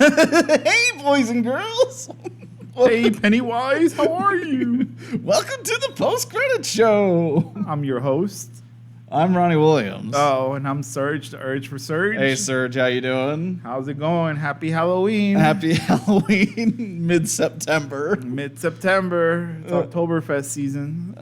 Hey, boys and girls. Hey, Pennywise, how are you? Welcome to the post-credit show. I'm your host. I'm Ronnie Williams. Oh, and I'm Serge, the Urge for Surge. Hey, Serge, how you doing? How's it going? Happy Halloween. Happy Halloween, mid-September. Mid-September. It's Oktoberfest season.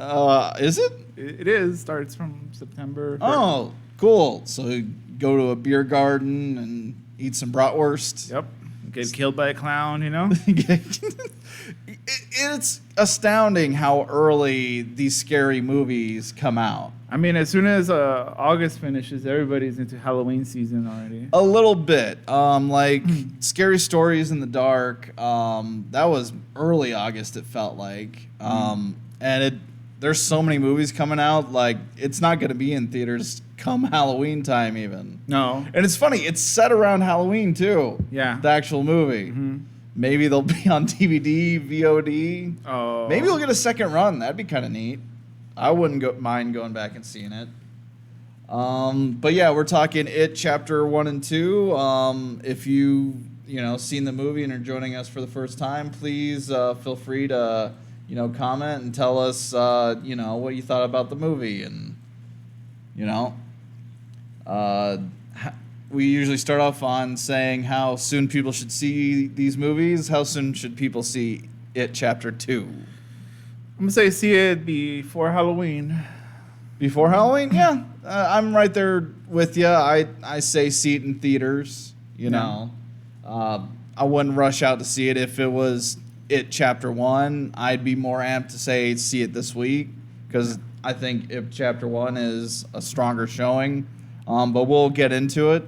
Is it? It is. Starts from September. Oh, cool. So you go to a beer garden and eat some bratwurst. Yep. Get killed by a clown, you know? It's astounding how early these scary movies come out. I mean, as soon as August finishes, everybody's into Halloween season already. A little bit. Scary Stories in the Dark. That was early August, it felt like. There's so many movies coming out, like, it's not going to be in theaters come Halloween time even. No. And it's funny, it's set around Halloween, too. Yeah. The actual movie. Mm-hmm. Maybe they'll be on DVD, VOD. Oh. Maybe we'll get a second run. That'd be kind of neat. I wouldn't mind going back and seeing it. But yeah, we're talking It Chapter 1 and 2. If you seen the movie and are joining us for the first time, please feel free to comment and tell us what you thought about the movie. And we usually start off on saying how soon people should see these movies. How soon should people see It Chapter 2? I'm going to say see it before Halloween. Before Halloween? Yeah. I'm right there with you. I say see it in theaters, I wouldn't rush out to see it. If it was It Chapter 1, I'd be more amped to say see it this week because I think It Chapter 1 is a stronger showing. But we'll get into it.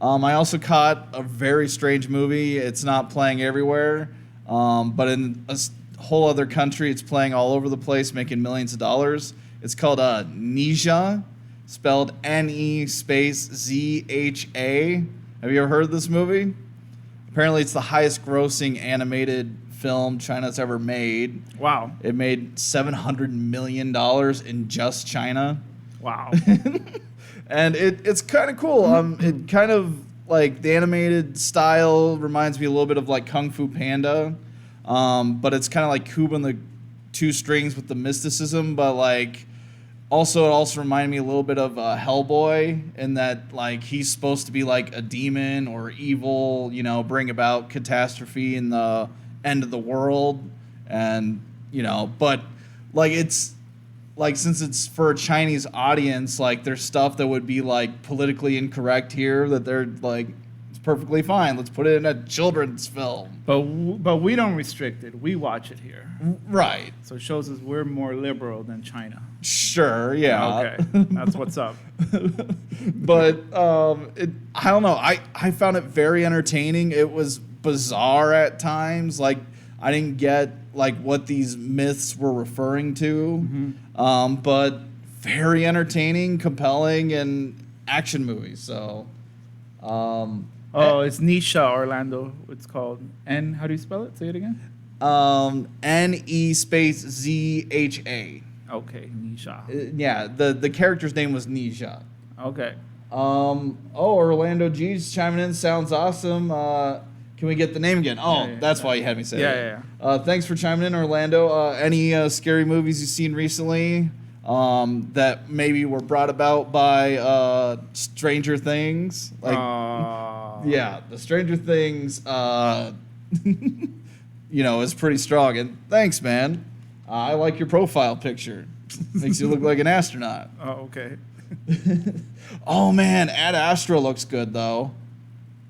I also caught a very strange movie. It's not playing everywhere, but in a whole other country, it's playing all over the place, making millions of dollars. It's called Nisha, spelled N-E space Z-H-A. Have you ever heard of this movie? Apparently, it's the highest grossing animated film China's ever made. Wow. It made $700 million in just China. Wow. And it's kind of cool. It kind of, like, the animated style reminds me a little bit of, like, Kung Fu Panda. But it's kind of like Cuba and the Two Strings with the mysticism. But, like, it also reminded me a little bit of Hellboy in that, like, he's supposed to be, like, a demon or evil, bring about catastrophe in the end of the world. And, but, like, it's... Like, since it's for a Chinese audience, like, there's stuff that would be, like, politically incorrect here that they're, like, it's perfectly fine. Let's put it in a children's film. But we don't restrict it. We watch it here. Right. So it shows us we're more liberal than China. Sure, yeah. Okay, that's what's up. But, I don't know. I found it very entertaining. It was bizarre at times. Like, I didn't get, like, what these myths were referring to. But very entertaining, compelling, and action movie. So, it's Nisha, Orlando. It's called. And how do you spell it? Say it again. N-E space Z-H-A. Okay, Nisha. Yeah, the character's name was Nisha. Okay. Orlando G's chiming in. Sounds awesome. Can we get the name again? That's why you had me say that. Yeah. Thanks for chiming in, Orlando. Any scary movies you've seen recently that maybe were brought about by Stranger Things? Like, yeah, the Stranger Things, is pretty strong. And thanks, man. I like your profile picture. Makes you look like an astronaut. Oh, okay. Oh, man, Ad Astra looks good, though.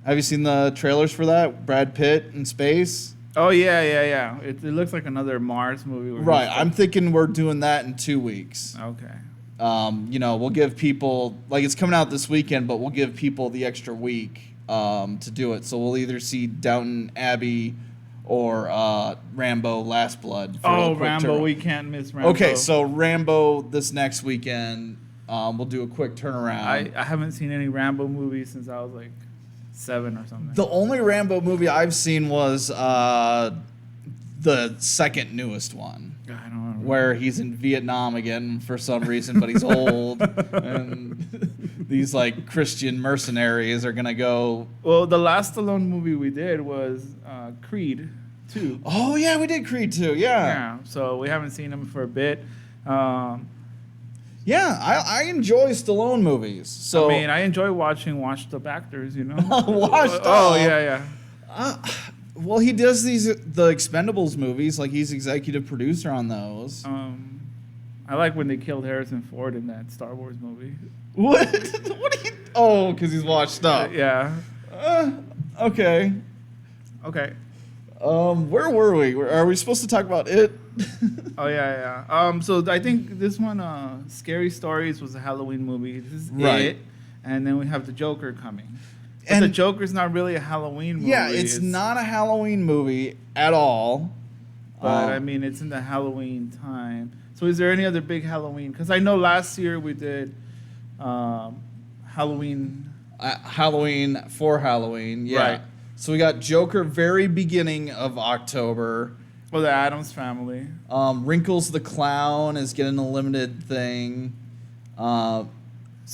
Have you seen the trailers for that? Brad Pitt in space? Oh, yeah. It looks like another Mars movie. Right. I'm thinking we're doing that in 2 weeks. Okay. We'll give people, like, it's coming out this weekend, but we'll give people the extra week to do it. So we'll either see Downton Abbey or Rambo Last Blood. Rambo. We can't miss Rambo. Okay, so Rambo this next weekend. We'll do a quick turnaround. I haven't seen any Rambo movies since I was, like, 7 or something. The only Rambo movie I've seen was the second newest one. I don't know. Where he's in Vietnam again for some reason, but he's old. And these like Christian mercenaries are gonna go. Well, the last Stallone movie we did was Creed 2. Oh yeah, we did Creed too. Yeah. Yeah, so we haven't seen him for a bit. Yeah, I enjoy Stallone movies. So I mean, I enjoy watching washed up actors, you know. Washed Oh up? yeah. well, he does the Expendables movies. Like he's executive producer on those. I like when they killed Harrison Ford in that Star Wars movie. What? What are you? Oh, because he's washed up. Yeah. Okay. Okay. Where were we? Are we supposed to talk about it? Oh yeah. So I think this one, Scary Stories, was a Halloween movie. This is Right. It, and then we have the Joker coming. But And- the Joker's not really a Halloween movie. Yeah, it's not a Halloween movie at all. But I mean, it's in the Halloween time. So is there any other big Halloween? Because I know last year we did Halloween. Halloween for Halloween. Yeah. Right. So we got Joker very beginning of October. Well, the Addams Family. Wrinkles the Clown is getting a limited thing. So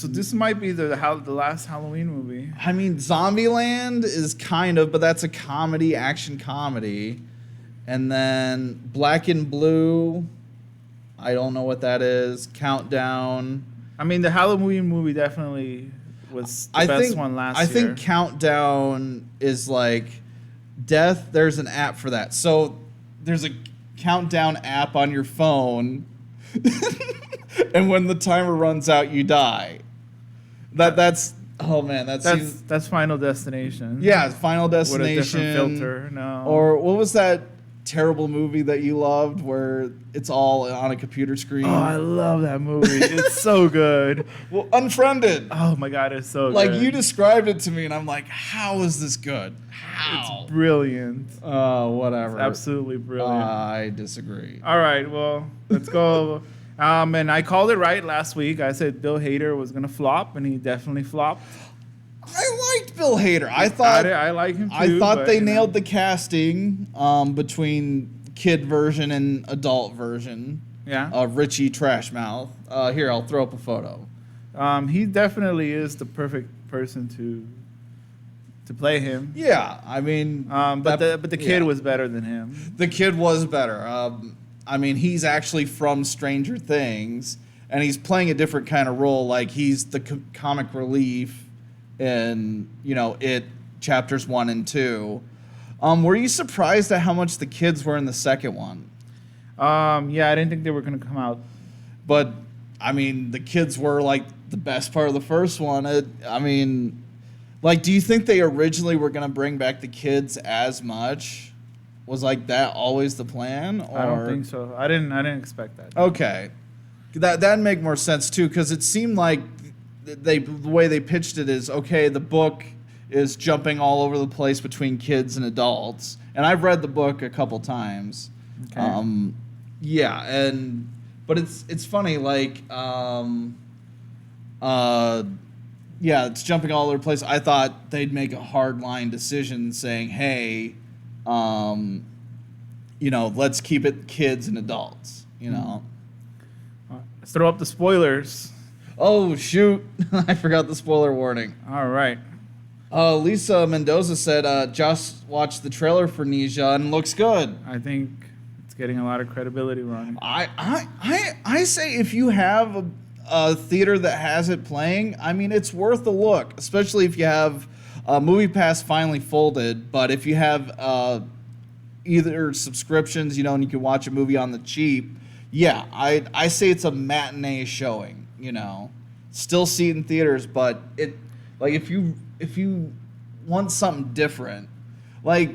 this might be the last Halloween movie. I mean, Zombieland is kind of, but that's a comedy, action comedy. And then Black and Blue, I don't know what that is. Countdown. I mean, the Halloween movie definitely was the best one last year. I think Countdown is like death. There's an app for that. So there's a countdown app on your phone. And when the timer runs out, you die. That's oh man, that's Final Destination. yeah, Final Destination. With a different filter. No. Or what was that terrible movie that you loved where it's all on a computer screen? Oh, I love that movie. It's so good. Well, Unfriended. Oh my God, it's so Like good. you described it to me, and I'm like, how is this good? How? It's brilliant. Whatever. It's absolutely brilliant. I disagree. All right, well, let's go. And I called it right last week. I said Bill Hader was gonna flop, and he definitely flopped. I liked Bill Hader. I thought I like him too. I thought but, they you know. nailed the casting between kid version and adult version. Yeah. Of Richie Trashmouth. Here, I'll throw up a photo. He definitely is the perfect person to play him. Yeah, I mean, But the kid yeah. was better than him. The kid was better. I mean, he's actually from Stranger Things, and he's playing a different kind of role. Like he's the comic relief in It chapters 1 and 2. Were you surprised at how much the kids were in the second one? Yeah, I didn't think they were gonna come out. But I mean, the kids were like the best part of the first one. I mean, like, do you think they originally were gonna bring back the kids as much? Was like that always the plan? Or? I don't think so. I didn't expect that. Okay, that'd make more sense too, because it seemed like the way they pitched it is okay. The book is jumping all over the place between kids and adults, and I've read the book a couple times. Okay. Yeah, but it's funny, like yeah, it's jumping all over the place. I thought they'd make a hard line decision saying, hey, let's keep it kids and adults, Let's throw up the spoilers. Oh, shoot. I forgot the spoiler warning. All right. Lisa Mendoza said, just watched the trailer for Nisha and looks good. I think it's getting a lot of credibility, Ronnie. I say if you have a theater that has it playing, I mean, it's worth a look, especially if you have MoviePass finally folded. But if you have either subscriptions, and you can watch a movie on the cheap, yeah, I say it's a matinee showing, Still see it in theaters, but if you want something different, I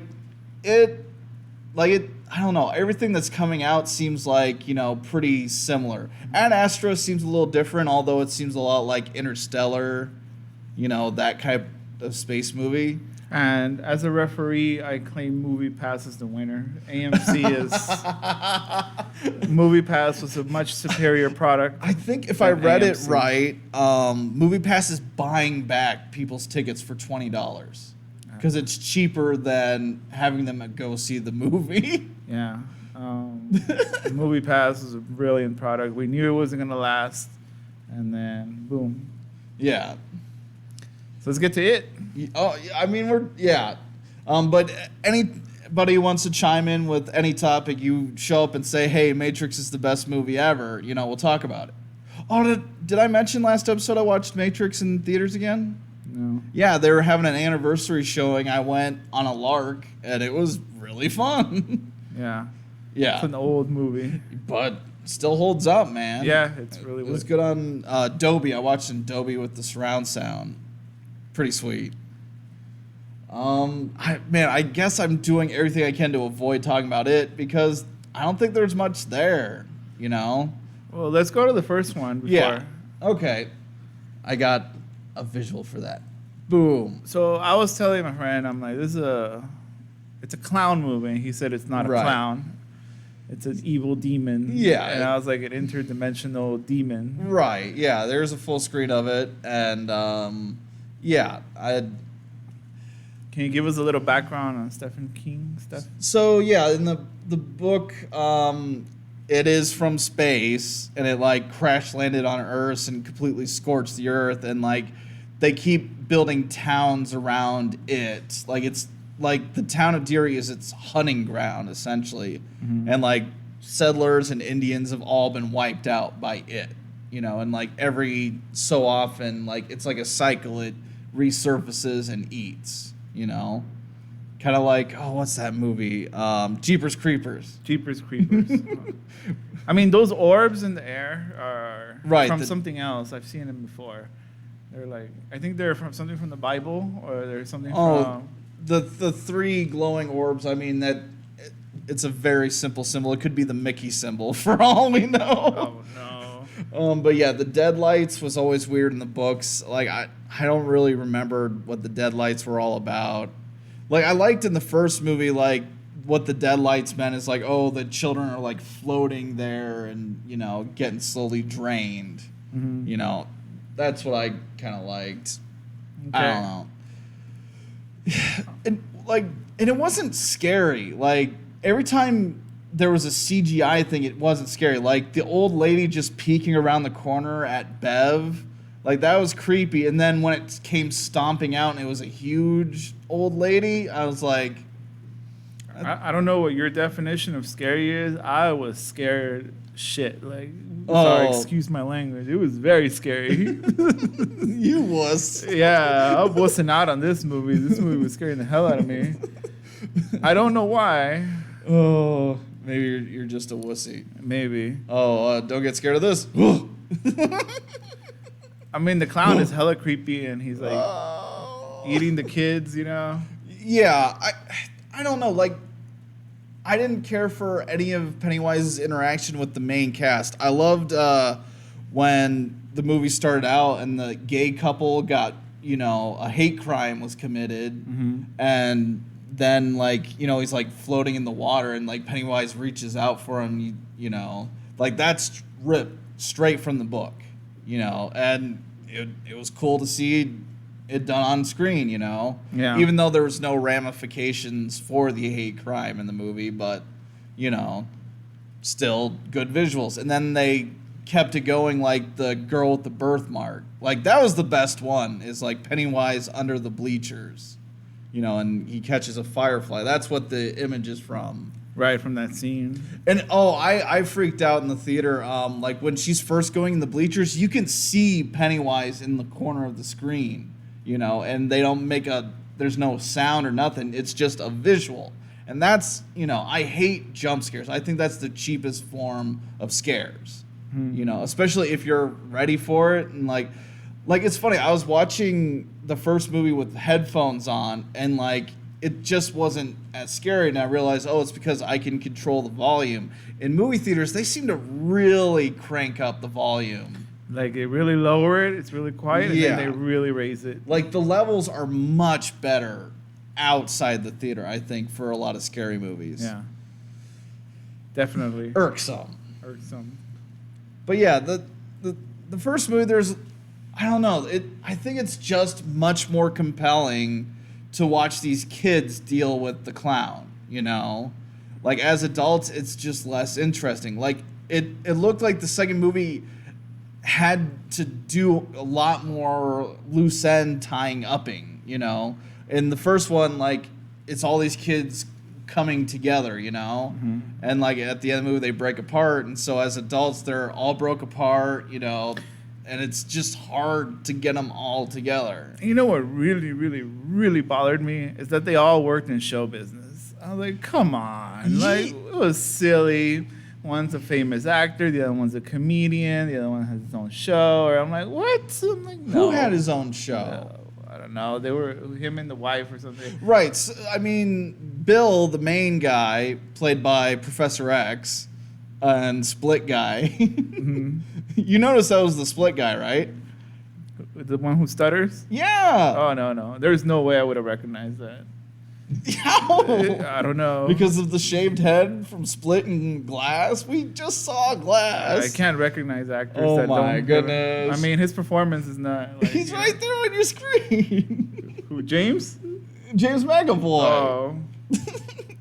don't know, everything that's coming out seems like, pretty similar. Ad Astra seems a little different, although it seems a lot like Interstellar, that type of space movie. And as a referee, I claim MoviePass is the winner. AMC is MoviePass was a much superior product. I think if I read AMC. it right, MoviePass is buying back people's tickets for $20 because it's cheaper than having them go see the movie. Yeah. MoviePass was a brilliant product. We knew it wasn't going to last. And then, boom. Yeah. So let's get to it. Oh, I mean, but anybody who wants to chime in with any topic, you show up and say, hey, Matrix is the best movie ever, we'll talk about it. Oh, did I mention last episode I watched Matrix in theaters again? No. Yeah, they were having an anniversary showing. I went on a lark, and it was really fun. Yeah. Yeah. It's an old movie. But still holds up, man. Yeah, it's really It was good on Dolby. I watched in Dolby with the surround sound. Pretty sweet. I guess I'm doing everything I can to avoid talking about it because I don't think there's much there, Well, let's go to the first one before. Yeah. Okay. I got a visual for that. Boom. So I was telling my friend, I'm like, it's a clown movie. And he said it's not a Right. clown. It's an evil demon. Yeah. And I was like, an interdimensional demon. Right. Yeah. There's a full screen of it, and yeah. Can you give us a little background on Stephen King stuff? So yeah, in the book, it is from space, and it like crash landed on Earth and completely scorched the Earth, and like they keep building towns around it. Like it's like the town of Deary is its hunting ground essentially, and like settlers and Indians have all been wiped out by it. And like every so often, like it's like a cycle. It resurfaces and eats. Kind of like, what's that movie? Jeepers Creepers. Jeepers Creepers. I mean, those orbs in the air are from something else. I've seen them before. They're like, I think they're from something from the Bible, or they're something from... The three glowing orbs, I mean, it's a very simple symbol. It could be the Mickey symbol for all we know. Oh, no. But yeah, the deadlights was always weird in the books. Like, I don't really remember what the deadlights were all about. Like, I liked in the first movie, like, what the deadlights meant is like, the children are like floating there and, getting slowly drained. Mm-hmm. That's what I kind of liked. Okay. I don't know. And it wasn't scary. Like, every time there was a CGI thing, it wasn't scary. Like, the old lady just peeking around the corner at Bev, like, that was creepy. And then when it came stomping out and it was a huge old lady, I was like... I don't know what your definition of scary is. I was scared shit. Like, sorry, excuse my language. It was very scary. You wuss. Yeah, I'm wussing out on this movie. This movie was scaring the hell out of me. I don't know why. Oh, maybe you're just a wussy. Maybe. Don't get scared of this. I mean, the clown is hella creepy, and he's like eating the kids, Yeah, I don't know. Like, I didn't care for any of Pennywise's interaction with the main cast. I loved when the movie started out and the gay couple got, a hate crime was committed, and then he's like floating in the water, and like Pennywise reaches out for him. Like that's ripped straight from the book. And it was cool to see it done on screen, Yeah. Even though there was no ramifications for the hate crime in the movie, but, still good visuals. And then they kept it going like the girl with the birthmark. Like, that was the best one, is like Pennywise under the bleachers, and he catches a firefly. That's what the image is from. Right, from that scene. And I freaked out in the theater. Like when she's first going in the bleachers, you can see Pennywise in the corner of the screen, and they don't there's no sound or nothing. It's just a visual. And that's, I hate jump scares. I think that's the cheapest form of scares, especially if you're ready for it. And like it's funny. I was watching the first movie with headphones on, and it just wasn't as scary, and I realized, it's because I can control the volume. In movie theaters, they seem to really crank up the volume. Like, they really lower it, it's really quiet, and then they really raise it. Like, the levels are much better outside the theater, I think, for a lot of scary movies. Yeah. Definitely. Irksome. But yeah, the first movie, I don't know, I think it's just much more compelling to watch these kids deal with the clown, Like, as adults, it's just less interesting. Like, it looked like the second movie had to do a lot more loose end tying upping, you know. In the first one, like, it's all these kids coming together, you know, and like at the end of the movie they break apart, and so as adults they're all broke apart, you know, and it's just hard to get them all together. You know what really, really, really bothered me is that they all worked in show business. I was like, come on, like it was silly. One's a famous actor, the other one's a comedian, the other one has his own show, or I'm like, what? I'm like, no. Who had his own show? No. I don't know. They were him and the wife or something. Right. So, I mean, Bill, the main guy, played by Professor X, and Split guy. Mm-hmm. You notice that was the Split guy, right? The one who stutters? Yeah. Oh, no. There's no way I would have recognized that. How? I don't know. Because of the shaved head from Split and Glass? We just saw Glass. I can't recognize actors that don't. Oh, my goodness. I mean, his performance is not... Like, He's right there on your screen. Who, James? James McAvoy. Oh.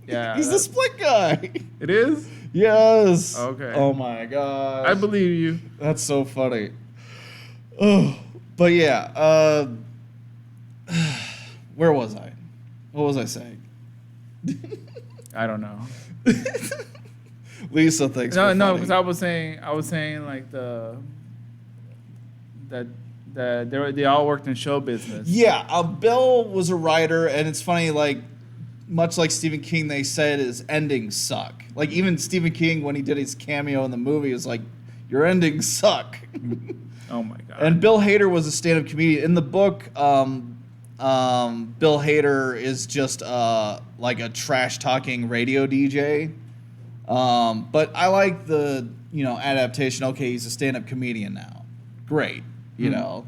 Yeah. He's the Split guy. It is? Yes. Okay. Oh, my God. I believe you. That's so funny. Oh, but yeah. Where was I? What was I saying? I don't know. Lisa thinks. No, because I was saying like that they all worked in show business. Yeah, Bill was a writer, and it's funny, like, much like Stephen King, they said his endings suck. Like, even Stephen King, when he did his cameo in the movie, was like, your endings suck. Oh my God. And Bill Hader was a stand-up comedian. In the book, Bill Hader is just like a trash-talking radio DJ. But I like the, you know, adaptation. Okay, he's a stand-up comedian now. Great, you know.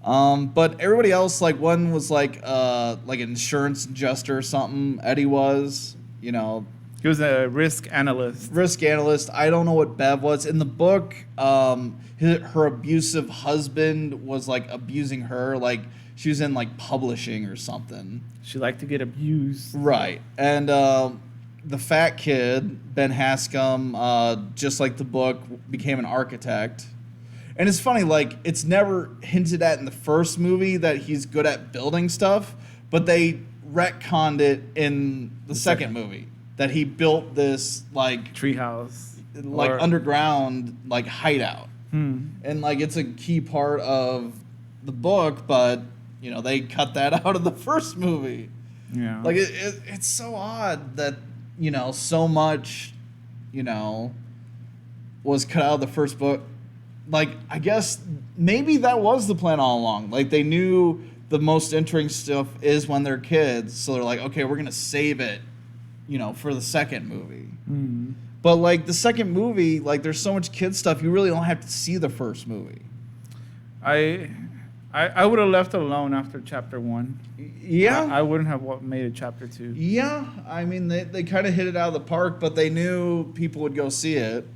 But everybody else, like, one was like an insurance adjuster or something. Eddie was, you know. He was a risk analyst. I don't know what Bev was. In the book, her abusive husband was, like, abusing her. Like, she was in, like, publishing or something. She liked to get abused. Right. And the fat kid, Ben Haskam, just like the book, became an architect. And it's funny, like, it's never hinted at in the first movie that he's good at building stuff, but they retconned it in the second movie. That he built this, like... treehouse. Like, underground, like, hideout. And, like, it's a key part of the book, but, you know, they cut that out of the first movie. Yeah. Like, it's so odd that, you know, so much, you know, was cut out of the first book. Like, I guess maybe that was the plan all along. Like, they knew the most interesting stuff is when they're kids, so they're like, okay, we're going to save it, you know, for the second movie. But, like, the second movie, like, there's so much kid stuff, you really don't have to see the first movie. I would have left it alone after chapter 1. Yeah. I wouldn't have made it chapter 2. Yeah. I mean, they kind of hit it out of the park, but they knew people would go see it.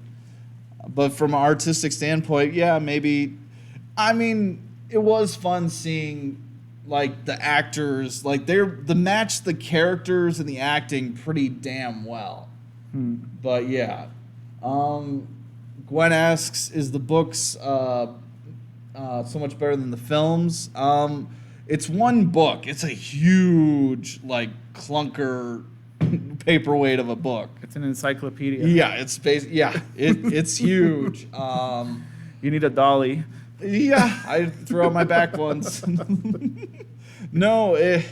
But from an artistic standpoint, yeah, maybe. I mean, it was fun seeing, like, the actors, like, they matched the characters and the acting pretty damn well. But yeah. Gwen asks, is the books so much better than the films? It's one book. It's a huge, like, clunker paperweight of a book. It's an encyclopedia. Yeah, it's huge. You need a dolly. Yeah, I throw out my back ones. No, the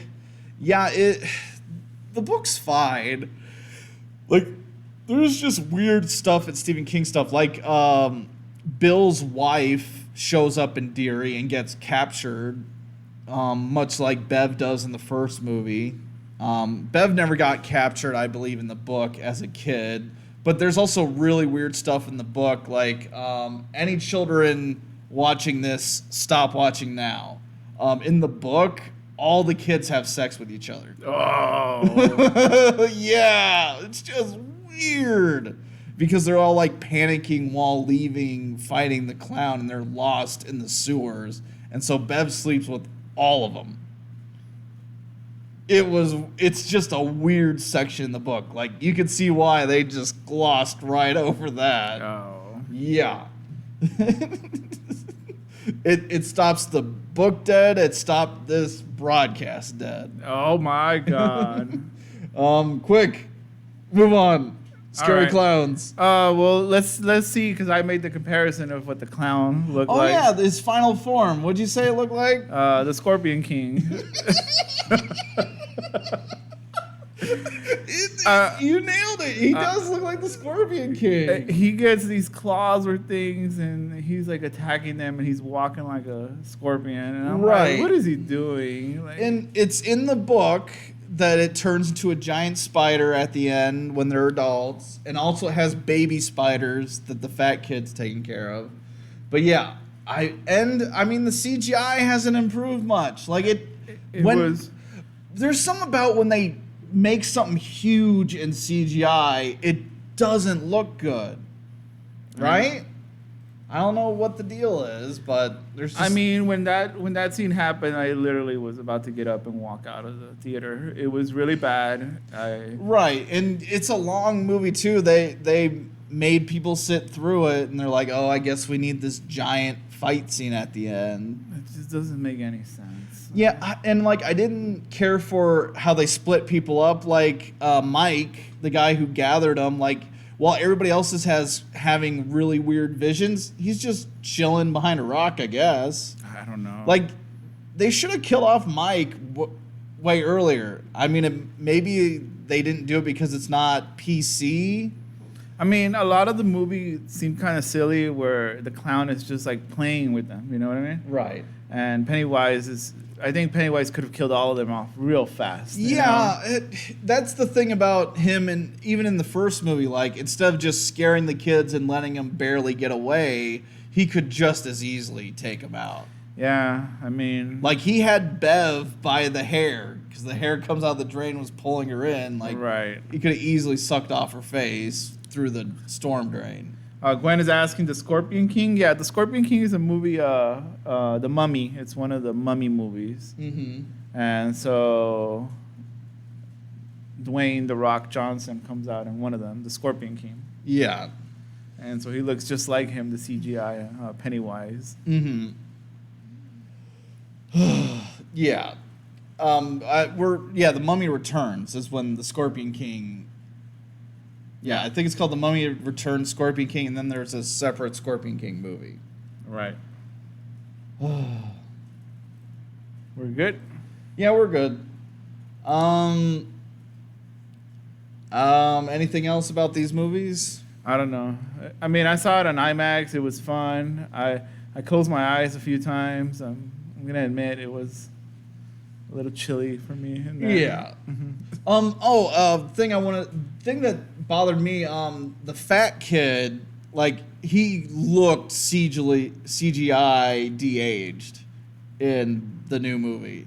book's fine. Like, there's just weird stuff at Stephen King stuff. Like, Bill's wife shows up in Deary and gets captured, much like Bev does in the first movie. Bev never got captured, I believe, in the book as a kid. But there's also really weird stuff in the book. Like, any children watching this, stop watching now. In the book, all the kids have sex with each other. Oh. Yeah, it's just weird. Because they're all, like, panicking while leaving, fighting the clown, and they're lost in the sewers. And so Bev sleeps with all of them. It's just a weird section in the book. Like, you could see why they just glossed right over that. Oh. Yeah. It stops the book dead. It stopped this broadcast dead. Oh my God. Quick, move on. Scary All right. clowns. Well, let's see, because I made the comparison of what the clown looked Oh like. yeah, his final form. What'd you say it looked like? The Scorpion King. You nailed it. He does look like the Scorpion King. He gets these claws or things, and he's like attacking them, and he's walking like a scorpion. And I'm Right. like, what is he doing? Like, And it's in the book that it turns into a giant spider at the end when they're adults, and also has baby spiders that the fat kid's taking care of. But yeah, I mean the CGI hasn't improved much. Like it when was. there's something about when they make something huge in CGI, it doesn't look good, right? I don't know what the deal is, but there's just... I mean, when that scene happened, I literally was about to get up and walk out of the theater. It was really bad. Right, and it's a long movie too. They made people sit through it, and they're like, "Oh, I guess we need this giant fight scene at the end." It just doesn't make any sense. Yeah, and like I didn't care for how they split people up. Like Mike, the guy who gathered them, like while everybody else is having really weird visions, he's just chilling behind a rock, I guess. I don't know. Like they should have killed off Mike way earlier. I mean, maybe they didn't do it because it's not PC. I mean, a lot of the movie seemed kind of silly, where the clown is just like playing with them. You know what I mean? Right. And I think Pennywise could have killed all of them off real fast. Yeah, that's the thing about him, and even in the first movie, like instead of just scaring the kids and letting them barely get away, he could just as easily take them out. Yeah, I mean, Like he had Bev by the hair because the hair comes out of the drain, was pulling her in. Like right. he could have easily sucked off her face through the storm drain. Gwen is asking the Scorpion King. Yeah, the Scorpion King is a movie, The Mummy. It's one of the Mummy movies. Mm-hmm. And so Dwayne The Rock Johnson comes out in one of them, the Scorpion King. Yeah. And so he looks just like him, the CGI Pennywise. Mm-hmm. Yeah. The Mummy Returns is when the Scorpion King. Yeah, I think it's called The Mummy Returns, Scorpion King, and then there's a separate Scorpion King movie. Right. We're good? Yeah, we're good. Anything else about these movies? I don't know. I mean, I saw it on IMAX. It was fun. I closed my eyes a few times. I'm going to admit it was a little chilly for me. In there. Yeah. Thing that bothered me, the fat kid, like he looked CGI de-aged in the new movie.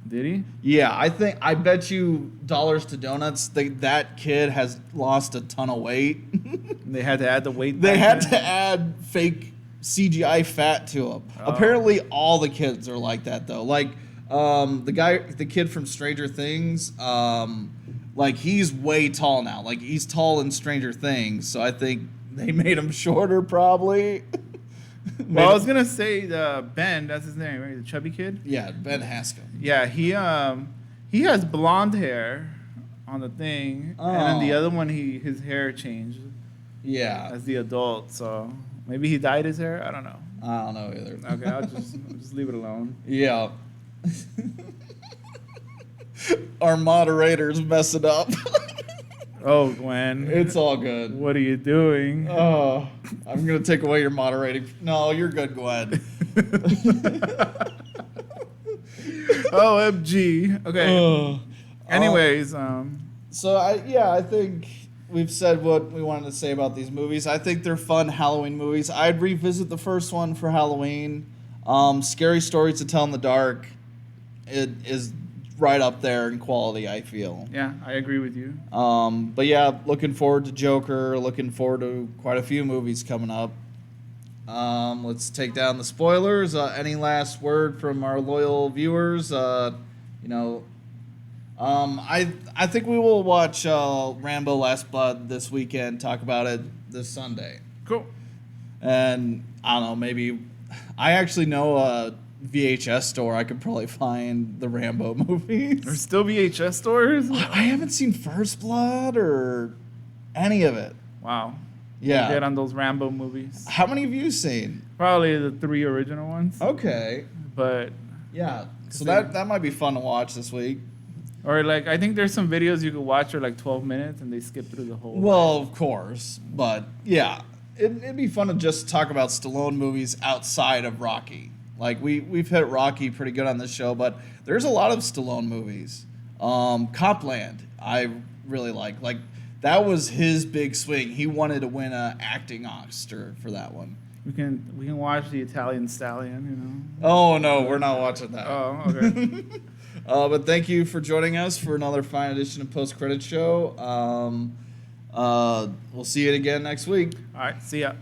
Did he? Yeah, I bet you dollars to donuts that kid has lost a ton of weight. They had to add the weight. They had back to add fake CGI fat to him. Oh. Apparently, all the kids are like that though. Like the kid from Stranger Things, like he's way tall now. Like he's tall in Stranger Things, so I think they made him shorter probably. Well, I was gonna say Ben. That's his name, right? The chubby kid. Yeah, Ben Haskell. Yeah, he has blonde hair on the thing, and then the other one his hair changed. Yeah, As the adult, so maybe he dyed his hair. I don't know. I don't know either. Okay, I'll just leave it alone. Yeah. Our moderators mess it up. Oh, Gwen. It's all good. What are you doing? Oh, I'm going to take away your moderating. No, you're good, Gwen. OMG. Okay. Anyways, So, I think we've said what we wanted to say about these movies. I think they're fun Halloween movies. I'd revisit the first one for Halloween. Scary Stories to Tell in the Dark. It is right up there in quality, I feel. yeah, I agree with you. But yeah, looking forward to Joker. Looking forward to quite a few movies coming up. Let's take down the spoilers. Any last word from our loyal viewers? I think we will watch Rambo: Last Blood this weekend. Talk about it this Sunday. Cool. And I don't know, maybe I actually know a VHS store I could probably find the Rambo movies. There's still VHS stores? I haven't seen First Blood or any of it. Wow. Yeah. Get on those Rambo movies. How many have you seen? Probably the 3 original ones. Okay. But Yeah. So that might be fun to watch this week. or like I think there's some videos you could watch are like 12 minutes and they skip through the whole. Well, of course. But yeah, it'd be fun to just talk about Stallone movies outside of Rocky. Like we've hit Rocky pretty good on this show, but there's a lot of Stallone movies. Copland, I really like. Like that was his big swing. He wanted to win an acting Oscar for that one. We can watch the Italian Stallion, you know. Oh no, we're not watching that. Oh, okay. But thank you for joining us for another fine edition of Post Credit Show. We'll see you again next week. All right, see ya.